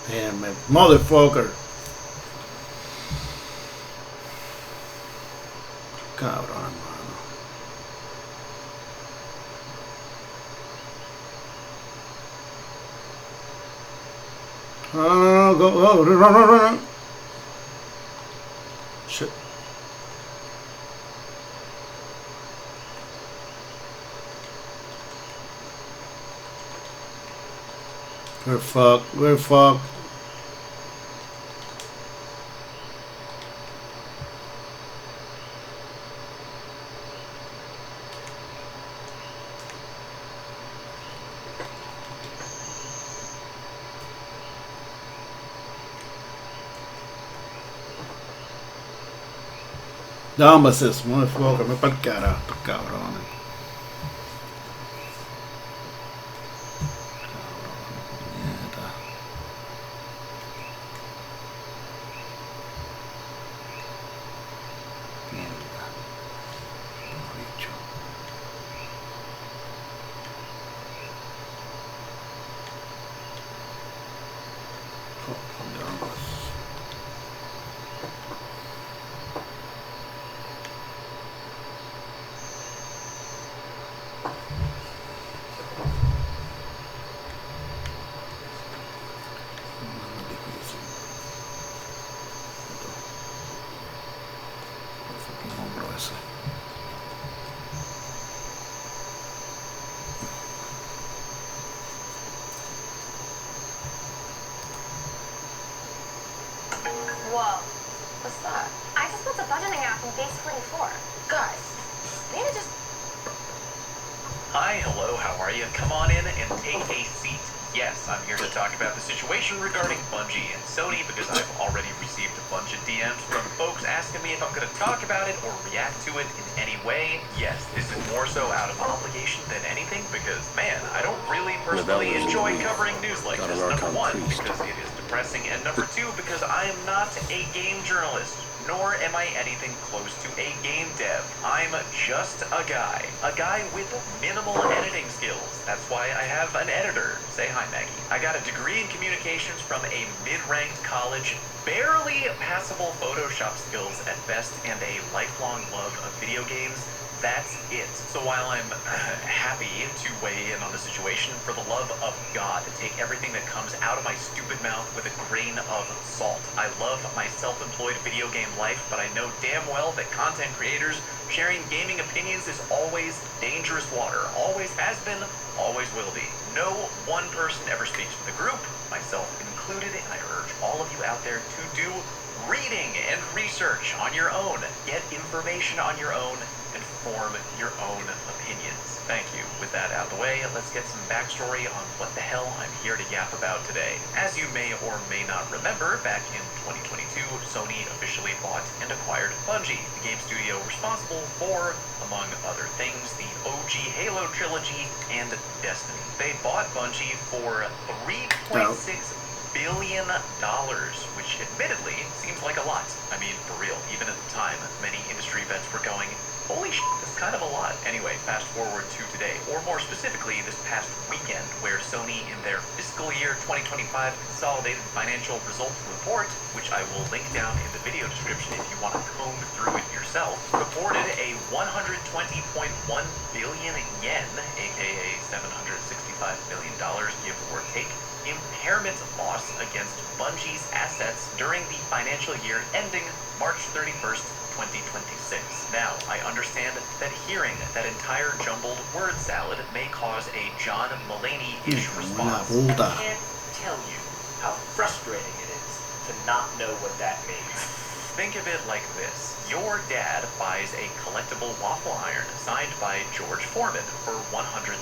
Damn it. Motherfucker. Cabrón, hermano. Oh, go, oh, run. Shit. We're fucked. We're fucked. Dame ese motherfucker. Me pa'l carajo, cabrones. Mierda. Mierda. Bicho. Fucking damas. Fucking hombro ese. Whoa. What's that? I just built a budgeting app in Base 44. Guys, maybe just... Hi, hello, how are you? Come on in and take a seat. Yes, I'm here to talk about the situation regarding Bungie and Sony because I've already received a bunch of DMs from folks asking me if I'm going to talk about it or react to it in any way. Yes, this is more so out of obligation than anything because, man, I don't really personally enjoy covering news like this. Number one, because it is depressing, and number two, because I am not a game journalist. Nor am I anything close to a game dev. I'm just a guy with minimal editing skills. That's why I have an editor. Say hi, Maggie. I got a degree in communications from a mid-ranked college, barely passable Photoshop skills at best, and a lifelong love of video games. That's it. So while I'm happy to weigh in on the situation, for the love of God, take everything that comes out of my stupid mouth with a grain of salt. I love my self-employed video game life, but I know damn well that content creators sharing gaming opinions is always dangerous water. Always has been, always will be. No one person ever speaks for the group, myself included, and I urge all of you out there to do reading and research on your own. Get information on your own and form your own opinions. Thank you. With that out of the way, let's get some backstory on what the hell I'm here to yap about today. As you may or may not remember, back in 2022, Sony officially bought and acquired Bungie, the game studio responsible for, among other things, the OG Halo trilogy and Destiny. They bought Bungie for $3.6 billion, which admittedly seems like a lot. I mean, for real, even at the time, many industry vets were going, holy shit, that's kind of a lot. Anyway, fast forward to today, or more specifically, this past weekend, where Sony, in their fiscal year 2025 consolidated financial results report, which I will link down in the video description if you want to comb through it yourself, reported a 120.1 billion yen, aka $765 million, give or take, impairment loss against Bungie's assets during the financial year ending March 31st, 2026. Now, I understand that hearing that entire jumbled word salad may cause a John Mulaney-ish response. I can't tell you how frustrating it is to not know what that means. Think of it like this. Your dad buys a collectible waffle iron signed by George Foreman for $100.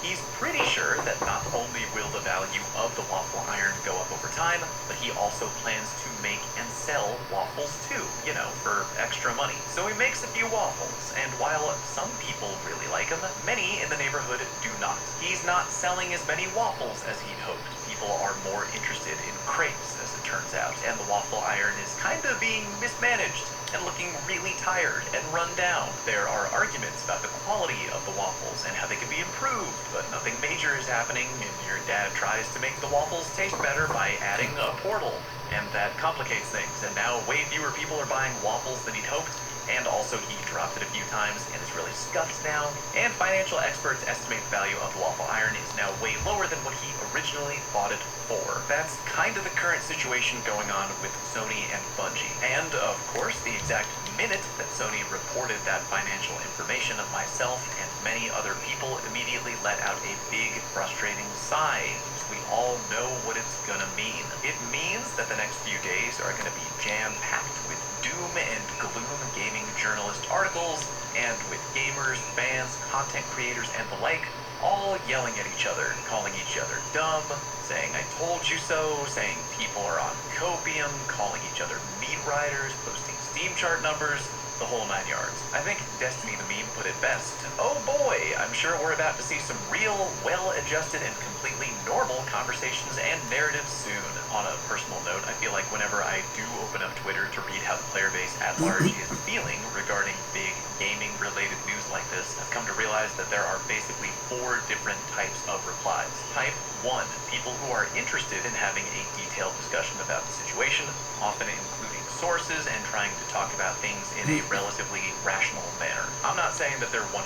He's pretty sure that not only will the value of the waffle iron go up over time, but he also plans to make and sell waffles too, you know, for extra money. So he makes a few waffles, and while some people really like them, many in the neighborhood do not. He's not selling as many waffles as he'd hoped. He people are more interested in crepes, as it turns out, and the waffle iron is kind of being mismanaged and looking really tired and run down. There are arguments about the quality of the waffles and how they can be improved, but nothing major is happening, and your dad tries to make the waffles taste better by adding a portal, and that complicates things, and now way fewer people are buying waffles than he'd hoped. And also he dropped it a few times and is really scuffed now. And financial experts estimate the value of the waffle iron is now way lower than what he originally bought it for. That's kind of the current situation going on with Sony and Bungie. And of course, the exact minute that Sony reported that financial information, myself and many other people immediately let out a big, frustrating sigh. We all know what it's gonna mean. It means that the next few days are gonna be jam-packed with doom and gloom gaming journalist articles, and with gamers, fans, content creators, and the like, all yelling at each other, calling each other dumb, saying I told you so, saying people are on copium, calling each other meat riders, posting Steam chart numbers, the whole 9 yards. I think Destiny the Meme put it best. Oh boy, I'm sure we're about to see some real, well-adjusted and completely normal conversations and narratives soon. On a personal note, I feel like whenever I do open up Twitter to read how the player base at large is feeling regarding big gaming-related news like this, I've come to realize that there are basically 4 different types of replies. Type 1, people who are interested in having a detailed discussion about the situation, often including sources and trying to talk about things in a relatively rational manner. I'm not saying that they're 100%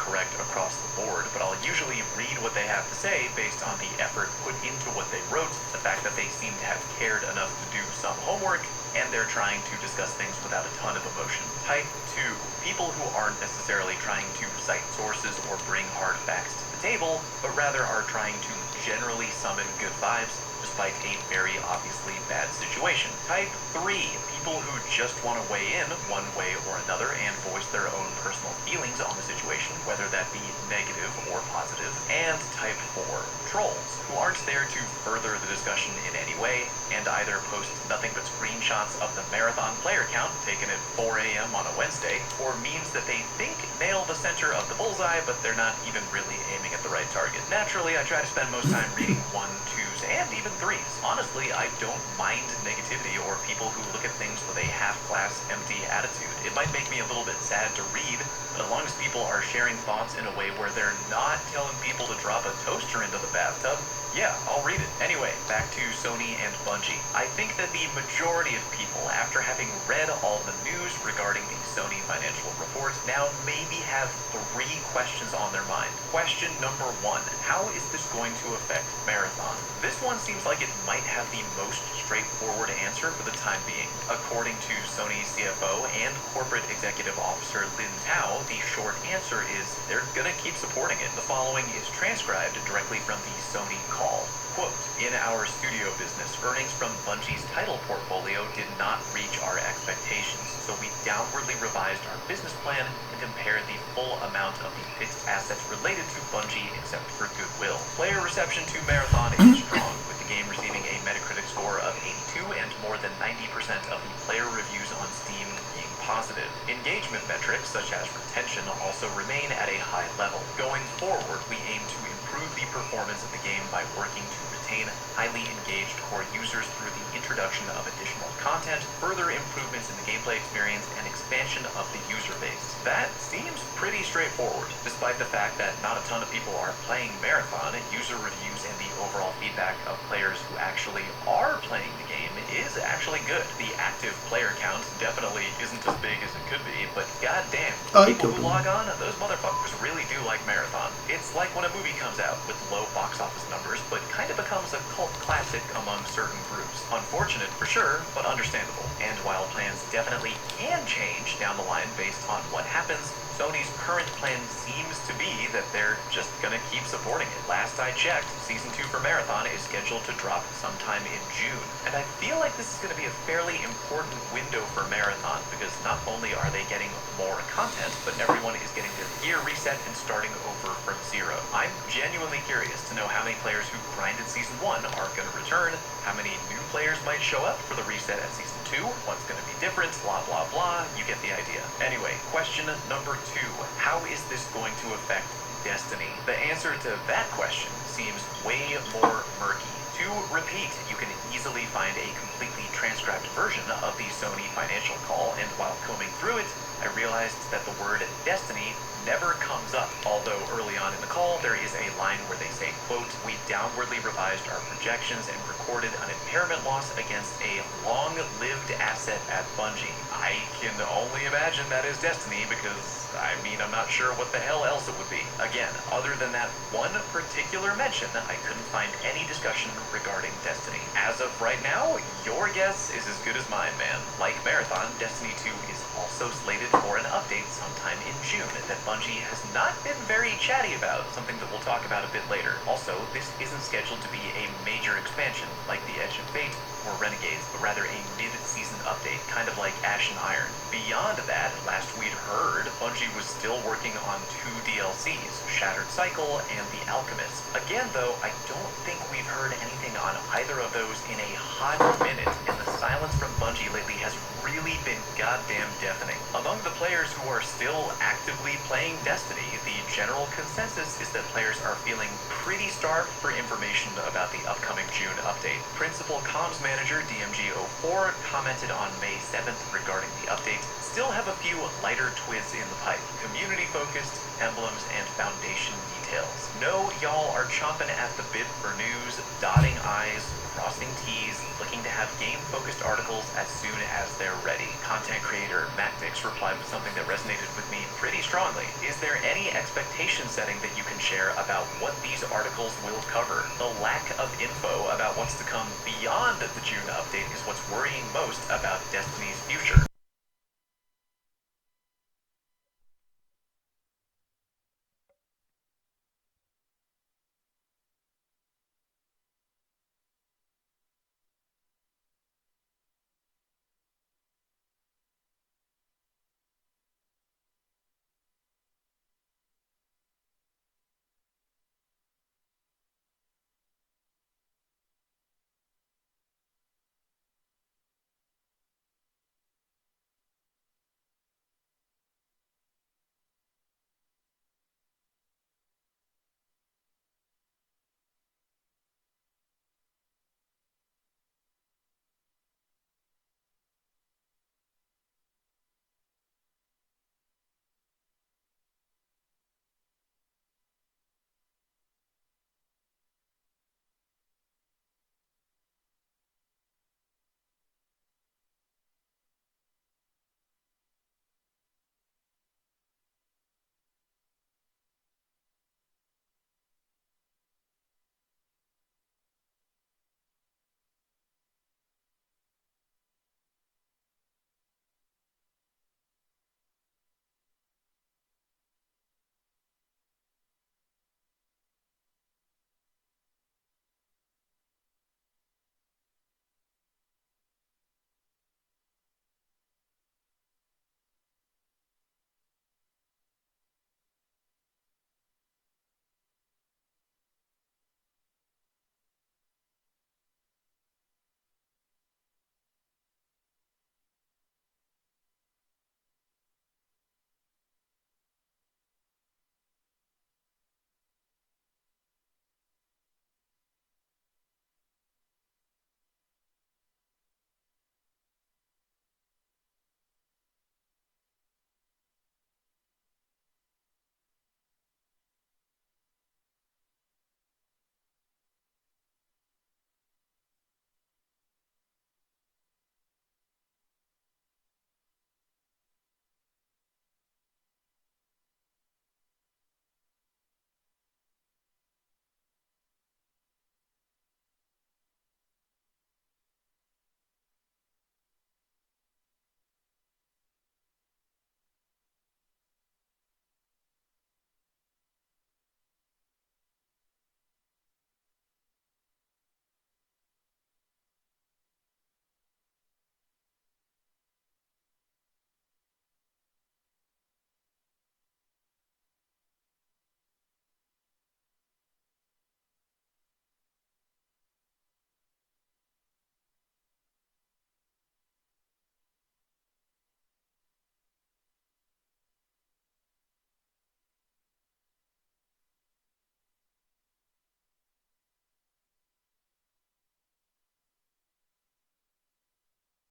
correct across the board, but I'll usually read what they have to say based on the effort put into what they wrote, the fact that they seem to have cared enough to do some homework, and they're trying to discuss things without a ton of emotion. Type 2, people who aren't necessarily trying to cite sources or bring hard facts to the table, but rather are trying to generally summon good vibes despite a very obviously bad situation. Type 3, people who just want to weigh in one way or another and voice their own personal feelings on the situation, whether that be negative or positive. And Type 4, trolls, who aren't there to further the discussion in any way, and either post nothing but screenshots of the marathon player count taken at 4 a.m. on a Wednesday, or memes that they think nail the center of the bullseye, but they're not even really aiming at the right target. Naturally, I try to spend most time reading 1, 2s, and even 3s. Honestly, I don't mind negativity or people who look at things with a half-glass empty attitude. It might make me a little bit sad to read, but as long as people are sharing thoughts in a way where they're not telling people to drop a toaster into the bathtub, yeah, I'll read it. Anyway, back to Sony and Bungie. I think that the majority of people, after having read all the news regarding the Sony financial report, now maybe have 3 questions on their mind. Question number 1, how is this going to affect Marathon? This one seems like it might have the most straightforward answer for the time being. According to Sony's CFO and corporate executive officer Lin Tao, the short answer is they're gonna keep supporting it. The following is transcribed directly from the Sony call. Quote, in our studio business, earnings from Bungie's title portfolio did not reach our expectations, so we downwardly revised our business plan and impaired the full amount of the fixed assets related to Bungie except for goodwill. Player reception to Marathon is strong, with the game receiving a Metacritic score of 82 and more than 90% of the player reviews on Steam being positive. Engagement metrics such as retention also remain at a high level. Going forward, we aim to improve the performance of the game by working to retain highly engaged core users through the introduction of additional content, further improvements in the gameplay experience, and expansion of the user base. That seems pretty straightforward. Despite the fact that not a ton of people are playing Marathon, user reviews and the overall feedback of players who actually are playing the game is actually good. The active player count definitely isn't as big as it could be, but goddamn, people who log on, those motherfuckers really do like Marathon. It's like when a movie comes out with low box office numbers, but kind of becomes a cult classic among certain groups. Unfortunate for sure, but understandable. And while plans definitely can change down the line based on what happens, Sony's current plan seems to be that they're just gonna keep supporting it. Last I checked, Season 2 for Marathon is scheduled to drop sometime in June. And I feel like this is gonna be a fairly important window for Marathon, because not only are they getting more content, but everyone is getting their gear reset and starting over from zero. I'm genuinely curious to know how many players who grinded Season 1 are gonna return, how many new players might show up for the reset at Season 2, what's gonna be different, blah blah blah, you get the idea. Anyway, question number 2, how is this going to affect Destiny? The answer to that question seems way more murky To repeat, you can easily find a completely transcribed version of the Sony financial call, and while combing through it, I realized that the word Destiny never comes up, although early on in the call there is a line where they say, quote, "We downwardly revised our projections and recorded an impairment loss against a long-lived asset at Bungie." I can only imagine that is Destiny because, I mean, I'm not sure what the hell else it would be. Again, other than that one particular mention, I couldn't find any discussion regarding Destiny. As of right now, your guess is as good as mine, man. Like Marathon, Destiny 2 is also slated for an update sometime in June that Bungie has not been very chatty about, something that we'll talk about a bit later. Also, this isn't scheduled to be a major expansion like the Edge of Fate or Renegades, but rather a mid-season update, kind of like Ash and Iron. Beyond that, last we'd heard, Bungie was still working on 2 DLCs, Shattered Cycle and The Alchemist. Again, though, I don't think we've heard anything on either of those in a hot minute, and the silence from Bungie lately has really been goddamn deafening. Among the players who are still actively playing Destiny, the general consensus is that players are feeling pretty starved for information about the upcoming June update. Principal comms manager DMG04 commented on May 7th regarding the update. Still have a few lighter twists in the pipe. Community-focused, emblems, and foundation details. Know y'all are chomping at the bit for news, dotting I's, crossing T's, looking to have game-focused articles as soon as they're ready. Content creator Mactix replied with something that resonated with me pretty strongly. Is there any expectation setting that you can share about what these articles will cover? The lack of info about what's to come beyond the June update is what's worrying most about Destiny's future.